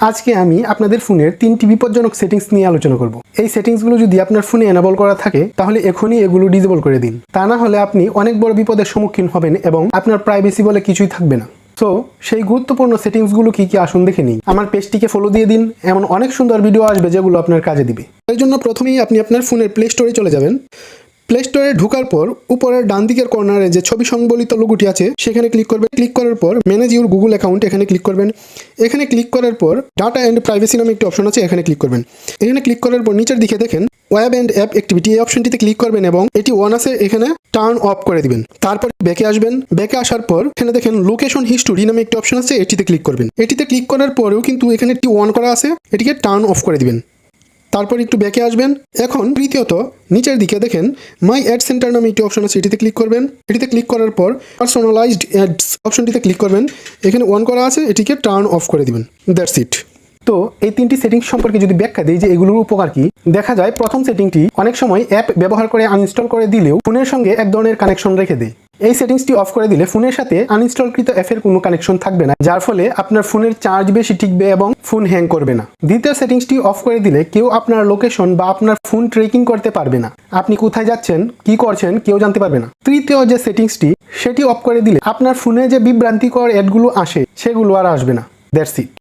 আজকে আমি আপনাদের ফোনের 3টি বিপজ্জনক সেটিংস নিয়ে আলোচনা করব। এই সেটিংসগুলো যদি আপনার ফোনে এনেবল করা থাকে তাহলে এখনই এগুলো ডিসেবল করে দিন। তা না হলে আপনি অনেক বড় বিপদের সম্মুখীন হবেন এবং আপনার প্রাইভেসি বলে কিছুই থাকবে না। সো সেই গুরুত্বপূর্ণ সেটিংসগুলো কি কি আসুন দেখে নিই। আমার পেজটিকে ফলো দিয়ে দিন, এমন অনেক সুন্দর ভিডিও আসবে যেগুলো আপনার কাজে দিবে। এর জন্য প্রথমেই আপনি আপনার ফোনের প্লে স্টোরে চলে যাবেন। প্লে স্টোরে ঢোকার পর উপরের ডান দিকের কর্নারে যে ছবি সংবলিত লোগোটি আছে সেখানে ক্লিক করবেন। ক্লিক করার পর ম্যানেজ ইউর গুগল অ্যাকাউন্ট এখানে ক্লিক করবেন। এখানে ক্লিক করার পর ডাটা অ্যান্ড প্রাইভেসি নামে একটি অপশন আছে, এখানে ক্লিক করবেন। এখানে ক্লিক করার পর নিচের দিকে দেখেন ওয়েব অ্যান্ড অ্যাপ অ্যাক্টিভিটি, এই অপশনটিতে ক্লিক করবেন এবং এটি অন আছে এখানে টার্ন অফ করে দিবেন। তারপর ব্যাকে আসবেন। ব্যাকে আসার পর এখানে দেখেন লোকেশন হিস্টোরি নামে একটি অপশন আছে, এটিতে ক্লিক করবেন। এটিতে ক্লিক করার পরেও কিন্তু এখানে একটি অন করা আছে, এটিকে টার্ন অফ করে দিবেন। তারপর একটু ব্যাকে আসবেন। এখন তৃতীয়ত নিচের দিকে দেখেন মাই অ্যাড সেন্টার নামে একটি অপশন আছে, এটিতে ক্লিক করবেন। এটিতে ক্লিক করার পর পার্সোনালাইজড অ্যাডস অপশনটিতে ক্লিক করবেন। এখানে অন করা আছে, এটিকে টার্ন অফ করে দিবেন। That's it. তো এই 3টি সেটিংস সম্পর্কে যদি ব্যাখ্যা দিই যে এগুলোর উপকার কি, দেখা যায় প্রথম সেটিংটি অনেক সময় অ্যাপ ব্যবহার করে আনইনস্টল করে দিলেও ফোনের সঙ্গে এক ধরনের কানেকশন রেখে দেয়। এই সেটিংসটি অফ করে দিলে ফোনের সাথে আনইনস্টলকৃত অ্যাপের কোনো কানেকশন থাকবে না, যার ফলে আপনার ফোনের চার্জ বেশি টিকবে এবং ফোন হ্যাং করবে না। দ্বিতীয় সেটিংসটি অফ করে দিলে কেউ আপনার লোকেশন বা আপনার ফোন ট্রেকিং করতে পারবে না, আপনি কোথায় যাচ্ছেন কি করছেন কেউ জানতে পারবে না। তৃতীয় যে সেটিংসটি সেটি অফ করে দিলে আপনার ফোনে যে বিভ্রান্তিকর অ্যাডগুলো আসে সেগুলো আর আসবে না। That's it.